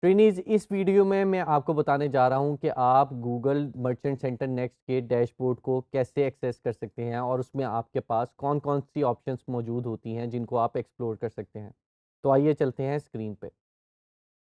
Trainees इस video में मैं आपको बताने जा रहा हूँ कि आप गूगल मर्चेंट सेंटर नेक्स्ट के डैशबोर्ड को कैसे एक्सेस कर सकते हैं और उसमें आपके पास कौन-कौन सी ऑप्शंस मौजूद होती हैं जिनको आप एक्सप्लोर कर सकते हैं। तो आइए चलते हैं स्क्रीन पे।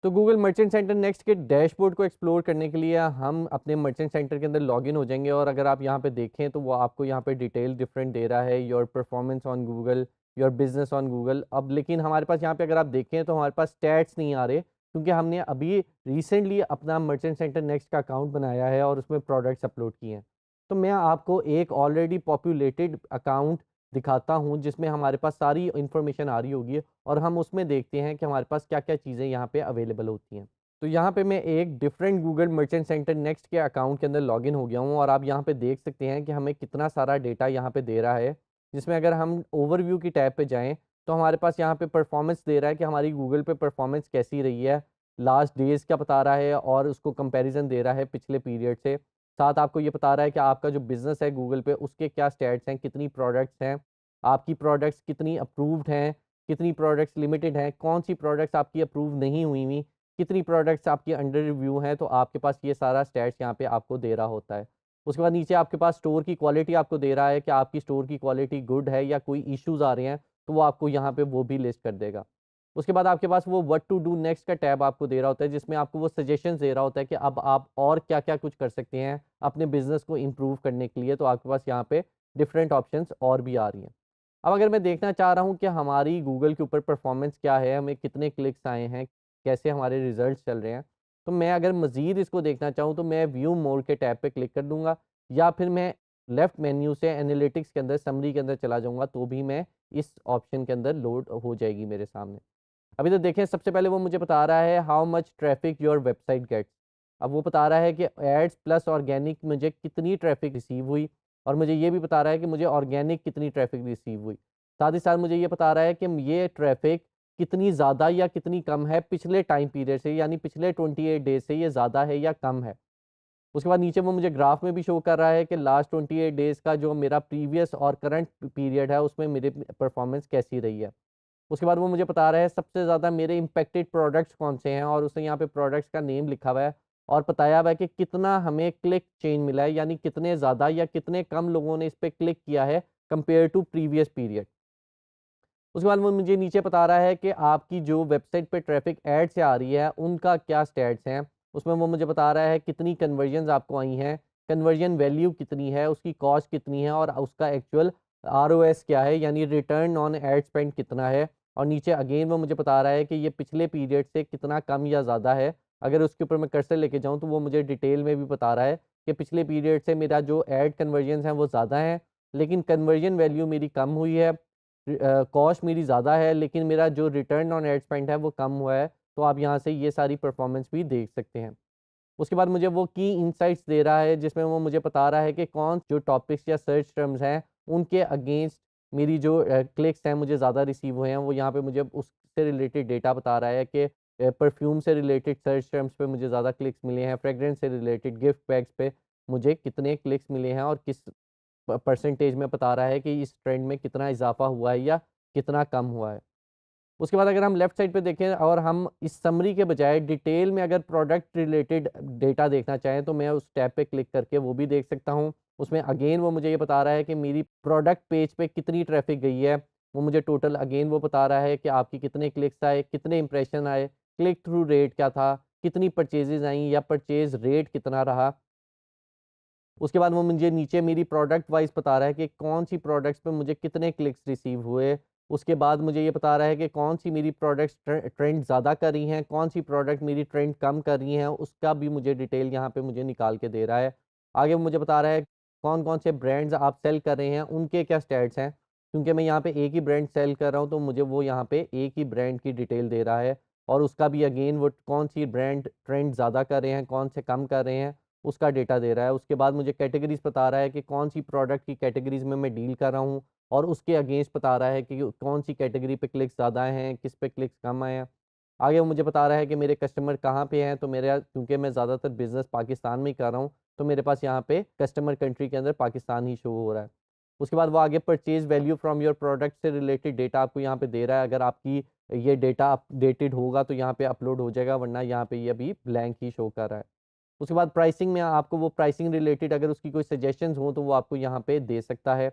तो गूगल मर्चेंट सेंटर नेक्स्ट के डैशबोर्ड को एक्सप्लोर करने के लिए हम अपने मर्चेंट सेंटर के अंदर लॉगिन हो जाएँगे और अगर आप यहाँ पे देखें तो वो आपको यहाँ पे डिटेल डिफरेंट दे रहा है, your performance on Google, your business on Google. अब लेकिन हमारे पास यहाँ पे अगर आप देखें तो हमारे पास स्टैट्स नहीं आ रहे क्योंकि हमने अभी रिसेंटली अपना मर्चेंट सेंटर नेक्स्ट का अकाउंट बनाया है और उसमें प्रोडक्ट्स अपलोड किए हैं। तो मैं आपको एक ऑलरेडी पॉपुलेटेड अकाउंट दिखाता हूँ जिसमें हमारे पास सारी इन्फॉर्मेशन आ रही होगी और हम उसमें देखते हैं कि हमारे पास क्या-क्या चीज़ें यहाँ पे अवेलेबल होती हैं। तो यहाँ पे मैं एक different Google merchant centre next के अकाउंट के अंदर लॉगिन हो गया हूँ और आप यहाँ पे देख सकते हैं कि हमें कितना सारा डेटा यहाँ पे दे रहा है। जिसमें अगर हम ओवरव्यू की टैब पे जाएँ, तो हमारे पास यहाँ पे परफॉर्मेंस दे रहा है कि हमारी गूगल पे परफॉर्मेंस कैसी रही है। लास्ट डेज़ का बता रहा है और उसको कंपैरिज़न दे रहा है पिछले पीरियड से। साथ आपको ये बता रहा है कि आपका जो बिज़नेस है गूगल पे उसके क्या स्टैट्स हैं, कितनी प्रोडक्ट्स हैं, आपकी प्रोडक्ट्स कितनी अप्रूव्ड हैं, कितनी प्रोडक्ट्स लिमिटेड हैं, कौन-सी प्रोडक्ट्स आपकी अप्रूव नहीं हुई हुई, कितनी प्रोडक्ट्स आपकी अंडर रिव्यू हैं, तो आपके पास ये सारा स्टैट्स यहाँ पे आपको दे रहा होता है। उसके बाद नीचे आपके पास स्टोर की क्वालिटी आपको दे रहा है कि आपकी स्टोर की क्वालिटी गुड है या कोई इश्यूज़ आ रहे हैं, तो वो आपको यहाँ पे वो भी लिस्ट कर देगा। उसके बाद आपके पास वो व्हाट टू डू नेक्स्ट का टैब आपको दे रहा होता है, जिसमें आपको वो सजेशंस दे रहा होता है कि अब आप और क्या-क्या कुछ कर सकते हैं अपने बिज़नेस को इम्प्रूव करने के लिए, तो आपके पास यहाँ पे डिफरेंट ऑप्शंस और भी आ रही हैं। अब अगर मैं देखना चाह रहा हूँ कि हमारी गूगल के ऊपर परफॉर्मेंस क्या है, हमें कितने क्लिक्स आए हैं, कैसे हमारे रिज़ल्ट्स चल रहे हैं, तो मैं अगर मज़ीद इसको देखना चाहूँ तो मैं व्यू मोर के टैब पे क्लिक कर दूँगा या फिर मैं लेफ्ट मेन्यू से एनालिटिक्स के अंदर समरी के अंदर चला जाऊँगा, तो भी मैं इस ऑप्शन के अंदर लोड हो जाएगी मेरे सामने। अभी तो देखें सबसे पहले वो मुझे बता रहा है how much traffic your website gets. अब वो बता रहा है कि एड्स प्लस ऑर्गेनिक मुझे कितनी ट्रैफिक रिसीव हुई और मुझे ये भी बता रहा है कि मुझे ऑर्गेनिक कितनी ट्रैफिक रिसीव हुई। साथ ही साथ मुझे ये बता रहा है कि ये ट्रैफिक कितनी ज़्यादा या कितनी कम है पिछले टाइम पीरियड से, यानी पिछले 28 डेज़ से ये ज़्यादा है या कम है। उसके बाद नीचे वो मुझे ग्राफ में भी शो कर रहा है कि लास्ट 28 डेज़ का जो मेरा प्रीवियस और करंट पीरियड है उसमें मेरी परफॉर्मेंस कैसी रही है। उसके बाद वो मुझे बता रहा है सबसे ज़्यादा मेरे इम्पैक्टेड प्रोडक्ट्स कौन से हैं और उसने यहाँ पे प्रोडक्ट्स का नेम लिखा हुआ है और बताया हुआ है कि कितना हमें क्लिक चेंज मिला है, यानी कितने ज़्यादा या कितने कम लोगों ने इस पे क्लिक किया है कंपेयर टू प्रीवियस पीरियड। उसके बाद वो मुझे नीचे बता रहा है कि आपकी जो वेबसाइट पे ट्रैफिक ऐड से आ रही है उनका क्या स्टैट्स हैं। उसमें वो मुझे बता रहा है कितनी कन्वर्जन्स आपको आई हैं, कन्वर्जन वैल्यू कितनी है, उसकी कॉस्ट कितनी है और उसका एक्चुअल आरओएस क्या है, यानी रिटर्न ऑन एड स्पेंड कितना है। और नीचे अगेन वो मुझे बता रहा है कि ये पिछले पीरियड से कितना कम या ज़्यादा है। अगर उसके ऊपर मैं कर्सर लेके जाऊँ तो वो मुझे डिटेल में भी बता रहा है कि पिछले पीरियड से मेरा जो एड कन्वर्जन्स हैं वो ज़्यादा हैं, लेकिन कन्वर्जन वैल्यू मेरी कम हुई है। कॉस्ट मेरी ज़्यादा है लेकिन मेरा जो रिटर्न ऑन एड स्पेंड है वो कम हुआ है, तो आप यहाँ से ये सारी परफॉर्मेंस भी देख सकते हैं। उसके बाद मुझे वो की इनसाइट्स दे रहा है जिसमें वो मुझे बता रहा है कि कौन जो टॉपिक्स या सर्च टर्म्स हैं उनके अगेंस्ट मेरी जो क्लिक्स हैं मुझे ज़्यादा रिसीव हुए हैं। वो यहाँ पे मुझे उससे रिलेटेड डेटा बता रहा है कि परफ्यूम से रिलेटेड सर्च टर्म्स पे मुझे ज़्यादा क्लिक्स मिले हैं, फ्रेग्रेंस से रिलेटेड गिफ्ट बैग्स पे मुझे कितने क्लिक्स मिले हैं और किस परसेंटेज में बता रहा है कि इस ट्रेंड में कितना इज़ाफ़ा हुआ है या कितना कम हुआ है। उसके बाद अगर हम लेफ्ट साइड पे देखें और हम इस समरी के बजाय डिटेल में अगर प्रोडक्ट रिलेटेड डेटा देखना चाहें तो मैं उस टैब पे क्लिक करके वो भी देख सकता हूँ। उसमें अगेन वो मुझे ये बता रहा है कि मेरी प्रोडक्ट पेज पे कितनी ट्रैफ़िक गई है। वो मुझे टोटल अगेन वो बता रहा है कि आपके कितने क्लिक्स आए, कितने इंप्रेशन आए, क्लिक थ्रू रेट क्या था, कितनी परचेज़ेज़ आईं या परचेज़ रेट कितना रहा। उसके बाद वो मुझे नीचे मेरी प्रोडक्ट वाइज़ बता रहा है कि कौन-सी प्रोडक्ट्स पे मुझे कितने क्लिक्स रिसीव हुए। उसके बाद मुझे ये बता रहा है कि कौन-सी मेरी प्रोडक्ट्स ट्रेंड ज़्यादा कर रही हैं, कौन-सी प्रोडक्ट मेरी ट्रेंड कम कर रही हैं, उसका भी मुझे डिटेल यहाँ पे मुझे निकाल के दे रहा है। आगे वो मुझे बता रहा है कौन-कौन से ब्रांड्स आप सेल कर रहे हैं, उनके क्या स्टैट्स हैं। क्योंकि मैं यहाँ पे एक ही ब्रांड सेल कर रहा हूँ, तो मुझे वो यहाँ पे एक ही ब्रांड की डिटेल दे रहा है और उसका भी अगेन वो कौन-सी ब्रांड ट्रेंड ज़्यादा कर रहे हैं, कौन से कम कर रहे हैं, उसका डेटा दे रहा है। उसके बाद मुझे कैटेगरीज़ बता रहा है कि कौन-सी प्रोडक्ट की कैटेगरीज़ में मैं डील कर रहा हूँ और उसके अगेंस्ट बता रहा है कि कौन-सी कैटेगरी पे क्लिक्स ज़्यादा हैं, किस पे क्लिक्स कम आए हैं। आगे वो मुझे बता रहा है कि मेरे कस्टमर कहाँ पे हैं, तो मेरा क्योंकि मैं ज़्यादातर बिज़नेस पाकिस्तान में ही कर रहा हूँ, तो मेरे पास यहाँ पे कस्टमर कंट्री के अंदर पाकिस्तान ही शो हो रहा है। उसके बाद वो आगे purchase value from your product से रिलेटेड डेटा आपको यहाँ पे दे रहा है। अगर आपकी ये डेटा अपडेटेड होगा तो यहाँ पे अपलोड हो जाएगा, वरना यहाँ पे ये अभी ब्लैंक ही शो कर रहा है। उसके बाद प्राइसिंग में आपको वो प्राइसिंग रिलेटेड अगर उसकी कोई सजेशंस हो तो वो आपको यहाँ पे दे सकता है।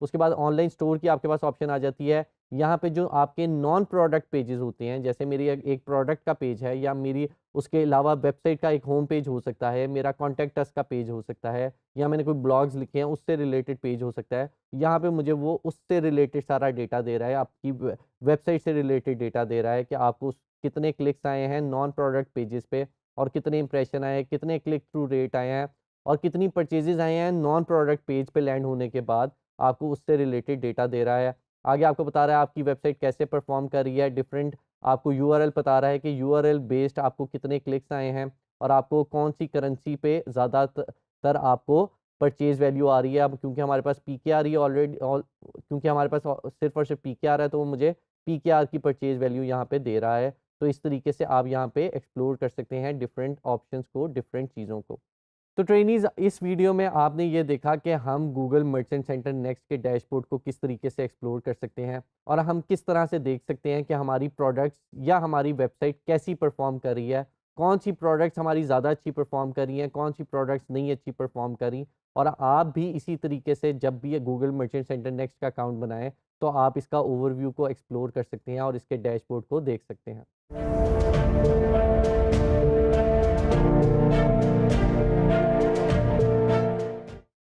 उसके बाद ऑनलाइन स्टोर की आपके पास ऑप्शन आ जाती है। यहाँ पे जो आपके नॉन प्रोडक्ट पेजेस होते हैं, जैसे मेरी एक प्रोडक्ट का पेज है या मेरी उसके अलावा वेबसाइट का एक होम पेज हो सकता है, मेरा कॉन्टैक्ट अस का पेज हो सकता है, या मैंने कोई ब्लॉग्स लिखे हैं उससे रिलेटेड पेज हो सकता है। यहाँ पे मुझे वो उससे रिलेटेड सारा डेटा दे रहा है, आपकी वेबसाइट से रिलेटेड डेटा दे रहा है कि आपको कितने क्लिक्स आए हैं नॉन प्रोडक्ट पेजेस पे, और कितने इंप्रेशन आए हैं, कितने क्लिक थ्रू रेट आए हैं, और कितनी परचेजेस आए हैं नॉन प्रोडक्ट पेज पे लैंड होने के बाद, आपको उससे रिलेटेड डेटा दे रहा है। आगे आपको बता रहा है आपकी वेबसाइट कैसे परफॉर्म कर रही है, डिफरेंट आपको यूआरएल बता रहा है कि यूआरएल बेस्ड आपको कितने क्लिक्स आए हैं, और आपको कौन सी करेंसी पे ज़्यादातर आपको परचेज वैल्यू आ रही है। अब क्योंकि हमारे पास पीके आ रही है ऑलरेडी, क्योंकि हमारे पास सिर्फ और सिर्फ पीके आ रहा है, तो वो मुझे पीकेआर की परचेज वैल्यू यहाँ पे दे रहा है। तो इस तरीके से आप यहाँ पे एक्सप्लोर कर सकते हैं डिफरेंट ऑप्शंस को, डिफरेंट चीज़ों को। तो ट्रेनीज़, इस वीडियो में आपने ये देखा कि हम गूगल मर्चेंट सेंटर नेक्स्ट के डैशबोर्ड को किस तरीके से एक्सप्लोर कर सकते हैं, और हम किस तरह से देख सकते हैं कि हमारी प्रोडक्ट्स या हमारी वेबसाइट कैसी परफॉर्म कर रही है, कौन सी प्रोडक्ट्स हमारी ज़्यादा अच्छी परफॉर्म कर रही हैं, कौन सी प्रोडक्ट्स नहीं अच्छी परफॉर्म करी। और आप भी इसी तरीके से जब भी ये गूगल मर्चेंट सेंटर नेक्स्ट का अकाउंट बनाएं, तो आप इसका ओवरव्यू को एक्सप्लोर कर सकते हैं और इसके डैशबोर्ड को देख सकते हैं।